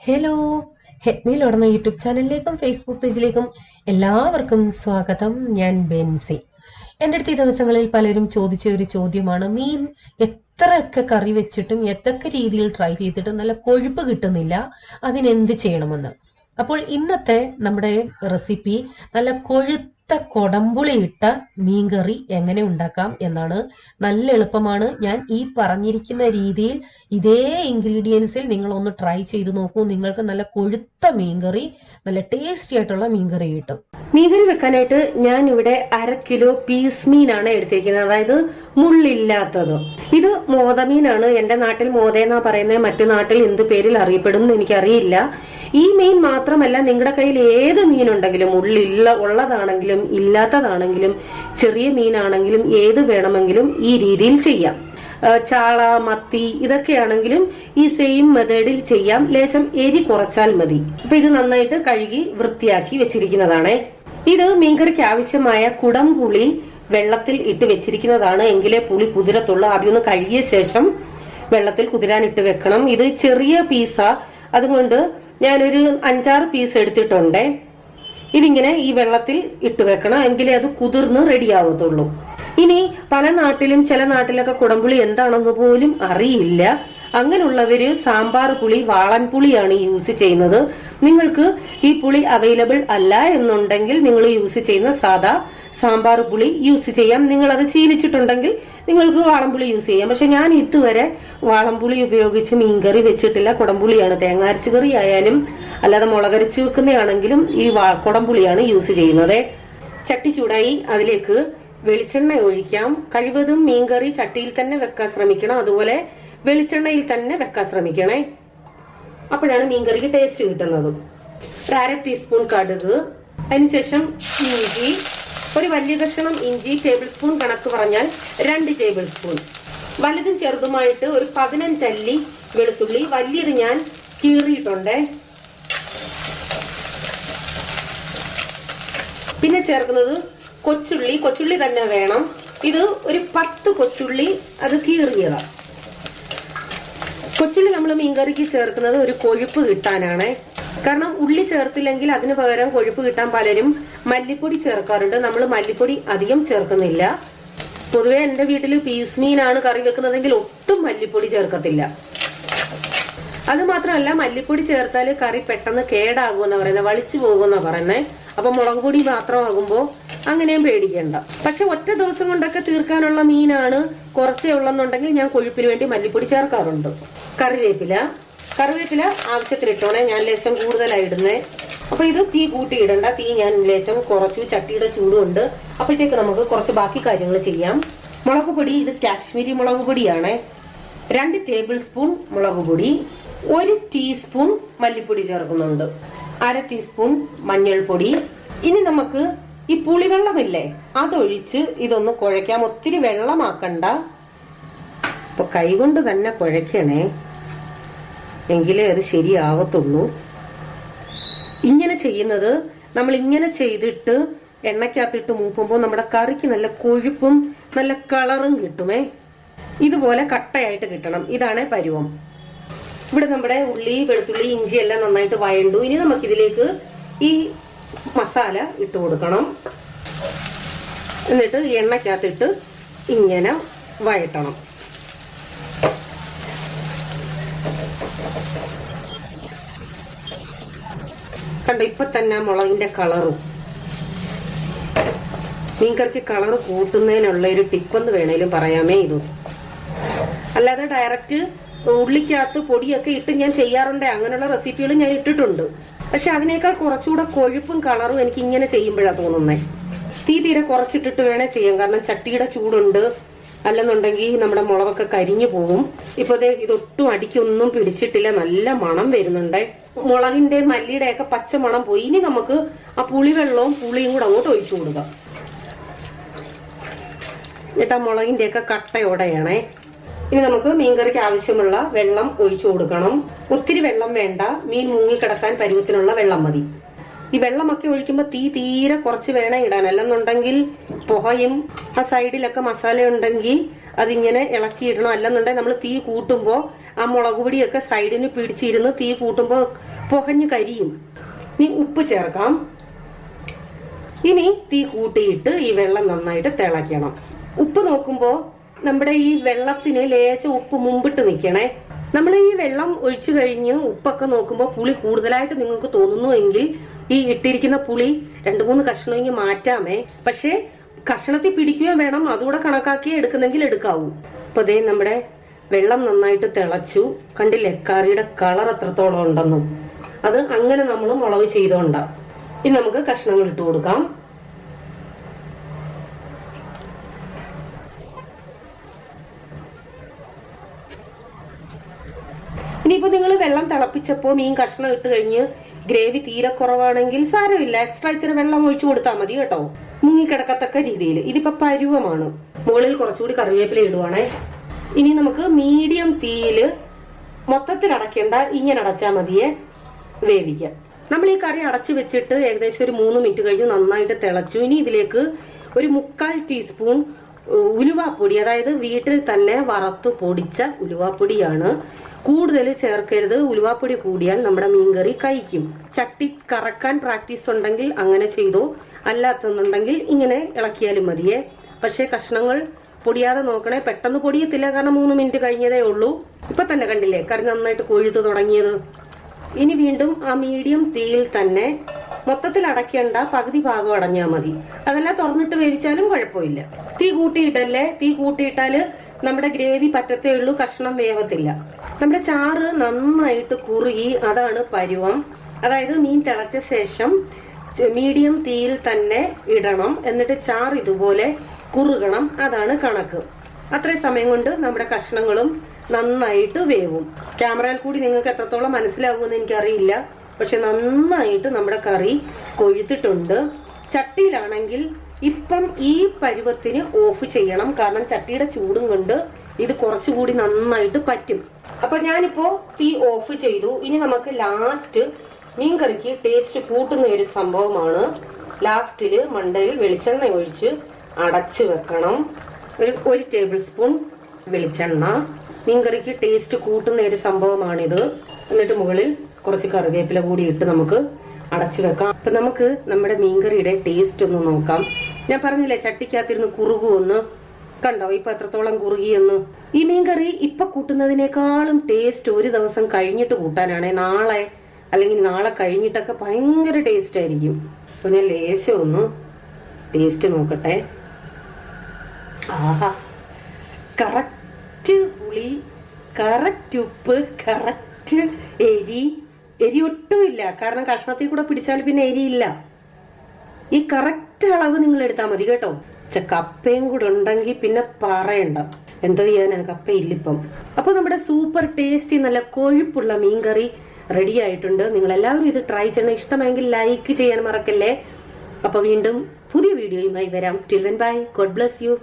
Hello, ഹെഡ്മീൽ ഉടന YouTube ചാനലിലേക്കും Facebook പേജിലേക്കും എല്ലാവർക്കും സ്വാഗതം. ഞാൻ ബെൻസി. എൻ്റെ അടുത്ത് ഈ ദിവസങ്ങളിൽ പലരും ചോദിച്ച ഒരു ചോദ്യമാണ്, മീൻ എത്രയൊക്കെ കറി വെച്ചിട്ടും എത്രയൊക്കെ രീതിയിൽ ട്രൈ ചെയ്തിട്ടും നല്ല കൊഴുപ്പ് കിട്ടുന്നില്ല, അതിനെന്ത് ചെയ്യണമെന്ന്. അപ്പോൾ ഇന്നത്തെ നമ്മുടെ റെസിപ്പി നല്ല കൊഴുത്ത കൊടമ്പുളി ഇട്ട മീൻകറി എങ്ങനെ ഉണ്ടാക്കാം എന്നാണ്. നല്ല എളുപ്പമാണ്. ഞാൻ ഈ പറഞ്ഞിരിക്കുന്ന രീതിയിൽ ഇതേ ഇൻഗ്രീഡിയൻസിൽ നിങ്ങൾ ഒന്ന് ട്രൈ ചെയ്ത് നോക്കൂ. നിങ്ങൾക്ക് നല്ല കൊഴുത്ത മീൻകറി, നല്ല ടേസ്റ്റി ആയിട്ടുള്ള മീൻകറി കിട്ടും. മീൻകറി വെക്കാനായിട്ട് ഞാൻ ഇവിടെ 1/2 കിലോ പീസ് മീനാണ് എടുത്തിരിക്കുന്നത്, അതായത് മുള്ളില്ലാത്തത്. ഇത് മോതമീനാണ്. എന്റെ നാട്ടിൽ മോതേന്നാ പറയുന്നത്, മറ്റു നാട്ടിൽ എന്ത് പേരിൽ അറിയപ്പെടും എന്ന് എനിക്കറിയില്ല. ഈ മീൻ മാത്രമല്ല, നിങ്ങളുടെ കയ്യിൽ ഏത് മീനുണ്ടെങ്കിലും, ഉള്ളതാണെങ്കിലും ഇല്ലാത്തതാണെങ്കിലും ചെറിയ മീനാണെങ്കിലും ഏത് വേണമെങ്കിലും ഈ രീതിയിൽ ചെയ്യാം. ചാള, മത്തി ഇതൊക്കെയാണെങ്കിലും ഈ സെയിം മെത്തേഡിൽ ചെയ്യാം. ലേശം എരി കുറച്ചാൽ മതി. അപ്പൊ ഇത് നന്നായിട്ട് കഴുകി വൃത്തിയാക്കി വെച്ചിരിക്കുന്നതാണ്. ഇത് മീൻകറിക്ക് ആവശ്യമായ കുടംപുളി വെള്ളത്തിൽ ഇട്ട് വെച്ചിരിക്കുന്നതാണ്. എങ്കിലേ പുളി കുതിരത്തുള്ളൂ. ആദ്യം ഒന്ന് കഴുകിയ ശേഷം വെള്ളത്തിൽ കുതിരാൻ ഇട്ട് വെക്കണം. ഇത് ചെറിയ പീസാ, അതുകൊണ്ട് ഞാനൊരു 5-6 പീസ് എടുത്തിട്ടുണ്ട്. ഇതിങ്ങനെ ഈ വെള്ളത്തിൽ ഇട്ട് വെക്കണം, എങ്കിലേ അത് കുതിർന്ന് റെഡി ആവത്തുള്ളൂ. ഇനി പല നാട്ടിലും, ചില നാട്ടിലൊക്കെ കുടംപുളി എന്താണെന്ന് പോലും അറിയില്ല. അങ്ങനെയുള്ളവര് സാമ്പാർ പുളി, വാളൻ പുളിയാണ് യൂസ് ചെയ്യുന്നത്. നിങ്ങൾക്ക് ഈ പുളി അവൈലബിൾ അല്ല എന്നുണ്ടെങ്കിൽ നിങ്ങൾ യൂസ് ചെയ്യുന്ന സാധാ സാമ്പാർ പുളി യൂസ് ചെയ്യാം. നിങ്ങൾ അത് ശീലിച്ചിട്ടുണ്ടെങ്കിൽ നിങ്ങൾക്ക് വാളംപുളി യൂസ് ചെയ്യാം. പക്ഷെ ഞാൻ ഇതുവരെ വാളംപുളി ഉപയോഗിച്ച് മീൻകറി വെച്ചിട്ടില്ല. കുടംപുളിയാണ്, തേങ്ങ അരച്ച് കറി ആയാലും അല്ലാതെ മുളകരച്ച് വെക്കുന്നതാണെങ്കിലും ഈ കുടംപുളിയാണ് യൂസ് ചെയ്യുന്നത്. ചട്ടി ചൂടായി, അതിലേക്ക് വെളിച്ചെണ്ണ ഒഴിക്കാം. കഴിവതും മീൻകറി ചട്ടിയിൽ തന്നെ വെക്കാൻ ശ്രമിക്കണം, അതുപോലെ വെളിച്ചെണ്ണയിൽ തന്നെ വെക്കാൻ ശ്രമിക്കണേ. അപ്പോഴാണ് മീൻകറിക്ക് ടേസ്റ്റ് കിട്ടുന്നത്. 1/2 ടീസ്പൂൺ കടുക്, അതിനുശേഷം ഇഞ്ചി, ഒരു വലിയ കഷ്ണം ഇഞ്ചി, ടേബിൾ സ്പൂൺ കണക്ക് പറഞ്ഞാൽ 2 ടേബിൾ സ്പൂൺ. വലുതും ചെറുതുമായിട്ട് ഒരു 15 അല്ലി വെളുത്തുള്ളി, വലിയത് ഞാൻ കീറിയിട്ടുണ്ട്. പിന്നെ ചേർക്കുന്നത് കൊച്ചുള്ളി തന്നെ വേണം. ഇത് ഒരു 10 കൊച്ചുള്ളി, അത് കീറിയതാണ്. കൊച്ചുള്ളി നമ്മൾ മീൻകറിക്ക് ചേർക്കുന്നത് ഒരു കൊഴുപ്പ് കിട്ടാനാണ്. കാരണം ഉള്ളി ചേർത്തില്ലെങ്കിൽ അതിന് പകരം കൊഴുപ്പ് കിട്ടാൻ പലരും മല്ലിപ്പൊടി ചേർക്കാറുണ്ട്. നമ്മൾ മല്ലിപ്പൊടി അധികം ചേർക്കുന്നില്ല. പൊതുവെ എന്റെ വീട്ടിൽ പീസ് മീനാണ് കറി വെക്കുന്നതെങ്കിൽ ഒട്ടും മല്ലിപ്പൊടി ചേർക്കത്തില്ല. അത് മാത്രമല്ല, മല്ലിപ്പൊടി ചേർത്താൽ കറി പെട്ടെന്ന് കേടാകുമെന്നാ പറയുന്നത്, വളിച്ചു പോകുമെന്നാ പറയുന്നത്. അപ്പൊ മുളക് പൊടി മാത്രമാകുമ്പോ അങ്ങനെയും പേടിക്കേണ്ട. പക്ഷെ ഒറ്റ ദിവസം കൊണ്ടൊക്കെ തീർക്കാനുള്ള മീനാണ് കുറച്ചേ ഉള്ളെന്നുണ്ടെങ്കിൽ ഞാൻ കൊഴുപ്പിന് വേണ്ടി മല്ലിപ്പൊടി ചേർക്കാറുണ്ട്. കറിവേപ്പില ആവശ്യത്തിനിട്ടോണേ, ഞാൻ ലേശം കൂടുതലായിടുന്നേ. അപ്പൊ ഇത് തീ കൂട്ടി ഇടണ്ട, തീ ഞാൻ ലേശം കുറച്ചു. ചട്ടിയുടെ ചൂടുണ്ട്. അപ്പോഴത്തേക്ക് നമുക്ക് കുറച്ച് ബാക്കി കാര്യങ്ങൾ ചെയ്യാം. മുളക് പൊടി, ഇത് കാശ്മീരി മുളക് പൊടിയാണ്. 2 ടേബിൾ സ്പൂൺ മുളക് പൊടി, 1 ടീസ്പൂൺ മല്ലിപ്പൊടി ചേർക്കുന്നുണ്ട്, 1/2 ടീസ്പൂൺ മഞ്ഞൾപ്പൊടി. ഇനി നമുക്ക് ഈ പുളിവെള്ളമില്ലേ, അതൊഴിച്ച് ഇതൊന്ന് കുഴയ്ക്കാം. ഒത്തിരി വെള്ളമാക്കണ്ട. അപ്പൊ കൈകൊണ്ട് തന്നെ കുഴയ്ക്കണേ, എങ്കിലേ അത് ശരിയാവത്തുള്ളൂ. ഇങ്ങനെ ചെയ്യുന്നത്, നമ്മൾ ഇങ്ങനെ ചെയ്തിട്ട് എണ്ണയ്ക്കകത്തിട്ട് മൂക്കുമ്പോൾ നമ്മുടെ കറിക്ക് നല്ല കൊഴുപ്പും നല്ല കളറും കിട്ടുമേ. ഇതുപോലെ കട്ടയായിട്ട് കിട്ടണം. ഇതാണ് പരുവം. ഇവിടെ നമ്മുടെ ഉള്ളി, വെളുത്തുള്ളി, ഇഞ്ചി എല്ലാം നന്നായിട്ട് വഴണ്ടു. ഇനി നമുക്കിതിലേക്ക് ഈ മസാല ഇട്ട് കൊടുക്കണം. എന്നിട്ട് എണ്ണയ്ക്കകത്തിട്ട് ഇങ്ങനെ വഴറ്റണം. കണ്ടോ, ഇപ്പൊ തന്നെ മുളകിന്റെ കളറും. മീൻകറിക്ക് കളറ് കൂട്ടുന്നതിനുള്ള ഒരു ടിപ്പെന്ന് വേണേലും പറയാമേ ഇത്. അല്ലാതെ ഡയറക്റ്റ് ഉള്ളിക്കകത്ത് പൊടിയൊക്കെ ഇട്ട് ഞാൻ ചെയ്യാറുണ്ട്. അങ്ങനെയുള്ള റെസിപ്പികളും ഞാൻ ഇട്ടിട്ടുണ്ട്. പക്ഷെ അതിനേക്കാൾ കുറച്ചുകൂടെ കൊഴുപ്പും കളറും എനിക്ക് ഇങ്ങനെ ചെയ്യുമ്പോഴാണ് തോന്നുന്നേ. തീ തീരെ കുറച്ചിട്ടിട്ട് വേണേ ചെയ്യാം, കാരണം ചട്ടിയുടെ ചൂടുണ്ട്. അല്ലെന്നുണ്ടെങ്കിൽ നമ്മുടെ മുളകൊക്കെ കരിഞ്ഞു പോകും. ഇപ്പൊ ഇതൊട്ടും അടിക്കൊന്നും പിടിച്ചിട്ടില്ല, നല്ല മണം വരുന്നുണ്ട്. മുളകിന്റെ മല്ലിയുടെ ഒക്കെ പച്ചമണം പോയി. ഇനി നമുക്ക് ആ പുളിവെള്ളവും പുളിയും കൂടെ അങ്ങോട്ട് ഒഴിച്ചു കൊടുക്കാം. എന്നിട്ട് ആ മുളകിന്റെ ഒക്കെ കട്ടയോടെയാണേ. ഇനി നമുക്ക് മീൻകറിക്ക് ആവശ്യമുള്ള വെള്ളം ഒഴിച്ചു കൊടുക്കണം. ഒത്തിരി വെള്ളം വേണ്ട, മീൻ മുങ്ങിക്കിടക്കാൻ പരുവത്തിനുള്ള വെള്ളം മതി. ഈ വെള്ളമൊക്കെ ഒഴിക്കുമ്പോൾ തീ തീരെ കുറച്ച് വേണം ഇടാൻ, അല്ലെന്നുണ്ടെങ്കിൽ പുകയും. ആ സൈഡിലൊക്കെ മസാല ഉണ്ടെങ്കിൽ അതിങ്ങനെ ഇളക്കിയിടണം. അല്ലെന്നുണ്ടെങ്കിൽ നമ്മൾ തീ കൂട്ടുമ്പോൾ ആ മുളക് പൊടിയൊക്കെ സൈഡിന് പിടിച്ചിരുന്ന് തീ കൂട്ടുമ്പോൾ പുകഞ്ഞു കരിയും. ഇനി ഉപ്പ് ചേർക്കാം. ഇനി തീ കൂട്ടിയിട്ട് ഈ വെള്ളം നന്നായിട്ട് തിളയ്ക്കണം. ഉപ്പ് നോക്കുമ്പോൾ നമ്മുടെ ഈ വെള്ളത്തിന് ലേശം ഉപ്പ് മുമ്പിട്ട് നിൽക്കണേ. നമ്മൾ ഈ വെള്ളം ഒഴിച്ചു കഴിഞ്ഞ് ഉപ്പൊക്കെ നോക്കുമ്പോൾ പുളി കൂടുതലായിട്ട് നിങ്ങൾക്ക് തോന്നുന്നു എങ്കിൽ ഈ ഇട്ടിരിക്കുന്ന പുളി 2-3 കഷ്ണം മാറ്റാമേ. പക്ഷെ കഷ്ണത്തിൽ പിടിക്കുകയും വേണം, അതുകൂടെ കണക്കാക്കി എടുക്കുന്നെങ്കിൽ എടുക്കാവൂ. അപ്പൊ അതേ നമ്മുടെ വെള്ളം നന്നായിട്ട് തിളച്ചു. കണ്ടില്ലേ കറിയുടെ കളർ എത്രത്തോളം ഉണ്ടെന്നും. അത് അങ്ങനെ നമ്മൾ മുളക് ചെയ്തോണ്ടാ. ഇനി നമുക്ക് കഷ്ണങ്ങൾ ഇട്ട് കൊടുക്കാം. ഇനിയിപ്പോ നിങ്ങൾ വെള്ളം തിളപ്പിച്ചപ്പോ മീൻ കഷ്ണം ഇട്ട് കഴിഞ്ഞ് ഗ്രേവി തീരെ കുറവാണെങ്കിൽ സാരമില്ല, എക്സ്ട്രാ ഇച്ചിരി വെള്ളം ഒഴിച്ചു കൊടുത്താൽ മതി കേട്ടോ, മുങ്ങിക്കിടക്കത്തക്ക രീതിയിൽ. ഇതിപ്പോ പരുവമാണ്. മുകളിൽ കുറച്ചുകൂടി കറിവേപ്പില ഇടുവാണേ. ഇനി നമുക്ക് മീഡിയം തീയില് മൊത്തത്തിൽ അടയ്ക്കേണ്ട, ഇങ്ങനെ അടച്ചാൽ മതിയെ വേവിക്കാം. നമ്മൾ ഈ കറി അടച്ചു വെച്ചിട്ട് ഏകദേശം ഒരു 3 മിനിറ്റ് കഴിഞ്ഞ് നന്നായിട്ട് തിളച്ചു. ഇനി ഇതിലേക്ക് ഒരു 1/4 ടീസ്പൂൺ ഉലുവാപ്പൊടി, അതായത് വീട്ടിൽ തന്നെ വറുത്തു പൊടിച്ച ഉലുവാപ്പൊടിയാണ്. കൂടുതൽ ചേർക്കരുത്, ഉലുവാപ്പൊടി കൂടിയാൽ നമ്മുടെ മീൻകറി കഴിക്കും. ചട്ടി കറക്കാൻ പ്രാക്ടീസ് ഉണ്ടെങ്കിൽ അങ്ങനെ ചെയ്തോ, അല്ലാത്തെന്നുണ്ടെങ്കിൽ ഇങ്ങനെ ഇളക്കിയാലും മതിയേ. പക്ഷെ കഷ്ണങ്ങൾ പൊടിയാതെ നോക്കണേ, പെട്ടെന്ന് പൊടിയത്തില്ല, കാരണം 3 മിനിറ്റ് കഴിഞ്ഞതേ ഉള്ളൂ. ഇപ്പൊ തന്നെ കണ്ടില്ലേ കറി നന്നായിട്ട് കൊഴുത്തു തുടങ്ങിയത്. ഇനി വീണ്ടും ആ മീഡിയം തീയിൽ തന്നെ, മൊത്തത്തിൽ അടയ്ക്കേണ്ട, പകുതി ഭാഗം അടഞ്ഞാൽ മതി. അതല്ല തുറന്നിട്ട് വേവിച്ചാലും കുഴപ്പമില്ല. തീ കൂട്ടിയിട്ടല്ലേ, തീ കൂട്ടിയിട്ടാല് നമ്മുടെ ഗ്രേവി പറ്റത്തേ ഉള്ളൂ, കഷ്ണം വേവത്തില്ല. നമ്മുടെ ചാറ് നന്നായിട്ട് കുറുകി, അതാണ് പരുവം. അതായത് മീൻ തിളച്ച ശേഷം മീഡിയം തീയിൽ തന്നെ ഇടണം, എന്നിട്ട് ചാറ് ഇതുപോലെ കുറുകണം, അതാണ് കണക്ക്. അത്രയും സമയം കൊണ്ട് നമ്മുടെ കഷ്ണങ്ങളും നന്നായിട്ട് വേവും. ക്യാമറയിൽ കൂടി നിങ്ങൾക്ക് എത്രത്തോളം മനസ്സിലാവുമെന്ന് എനിക്കറിയില്ല, പക്ഷെ നന്നായിട്ട് നമ്മുടെ കറി കൊഴുത്തിട്ടുണ്ട്. ചട്ടിയിലാണെങ്കിൽ ഇപ്പം ഈ പരുവത്തിന് ഓഫ് ചെയ്യണം, കാരണം ചട്ടിയുടെ ചൂടും കൊണ്ട് ഇത് കുറച്ചുകൂടി നന്നായിട്ട് പറ്റും. അപ്പൊ ഞാനിപ്പോ തീ ഓഫ് ചെയ്തു. ഇനി നമുക്ക് ലാസ്റ്റ് മീൻകറിക്ക് ടേസ്റ്റ് കൂട്ടുന്ന ഒരു സംഭവമാണ്. ലാസ്റ്റില് മണ്ടയിൽ വെളിച്ചെണ്ണ ഒഴിച്ച് അടച്ചു വെക്കണം. ഒരു ടേബിൾ സ്പൂൺ വെളിച്ചെണ്ണ മീൻകറിക്ക് ടേസ്റ്റ് കൂട്ടുന്ന ഒരു സംഭവമാണിത്. എന്നിട്ട് മുകളിൽ കുറച്ച് കറിവേപ്പില കൂടി ഇട്ട് നമുക്ക് അടച്ചു വെക്കാം. അപ്പൊ നമുക്ക് നമ്മുടെ മീൻകറിയുടെ ടേസ്റ്റ് ഒന്ന് നോക്കാം. ഞാൻ പറഞ്ഞില്ലേ ചട്ടിക്കകത്തിരുന്ന് കുറുകുമെന്ന്, കണ്ടോ ഇപ്പൊ എത്രത്തോളം കുറുകിയെന്ന്. ഈ മീൻകറി ഇപ്പൊ കൂട്ടുന്നതിനേക്കാളും ടേസ്റ്റ് ഒരു ദിവസം കഴിഞ്ഞിട്ട് കൂട്ടാനാണ്. നാളെ അല്ലെങ്കിൽ നാളെ കഴിഞ്ഞിട്ടൊക്കെ ഭയങ്കര ടേസ്റ്റ് ആയിരിക്കും. അപ്പൊ ഞാൻ ലേശം ഒന്ന് ടേസ്റ്റ് നോക്കട്ടെ. ആഹാ, കറക്റ്റ് പുളി, കറക്റ്റ് ഉപ്പ്, കറക്റ്റ് എരി ഒട്ടുമില്ല, കാരണം കഷ്ണത്തിൽ കൂടെ പിടിച്ചാൽ പിന്നെ എരിയില്ല. ഈ കറക്റ്റ് അളവ് നിങ്ങൾ എടുത്താൽ മതി കേട്ടോ. കപ്പയും കൂടെ ഉണ്ടെങ്കിൽ പിന്നെ പറയണ്ട, എന്തോ ചെയ്യാനാണ്, കപ്പയില്ലിപ്പം. അപ്പൊ നമ്മുടെ സൂപ്പർ ടേസ്റ്റി നല്ല കൊഴുപ്പുള്ള മീൻകറി റെഡി ആയിട്ടുണ്ട്. നിങ്ങൾ എല്ലാവരും ഇത് ട്രൈ ചെയ്യണം. ഇഷ്ടമായെങ്കിൽ ലൈക്ക് ചെയ്യാൻ മറക്കല്ലേ. അപ്പൊ വീണ്ടും പുതിയ വീഡിയോയുമായി വരാം. Till then bye, God bless you.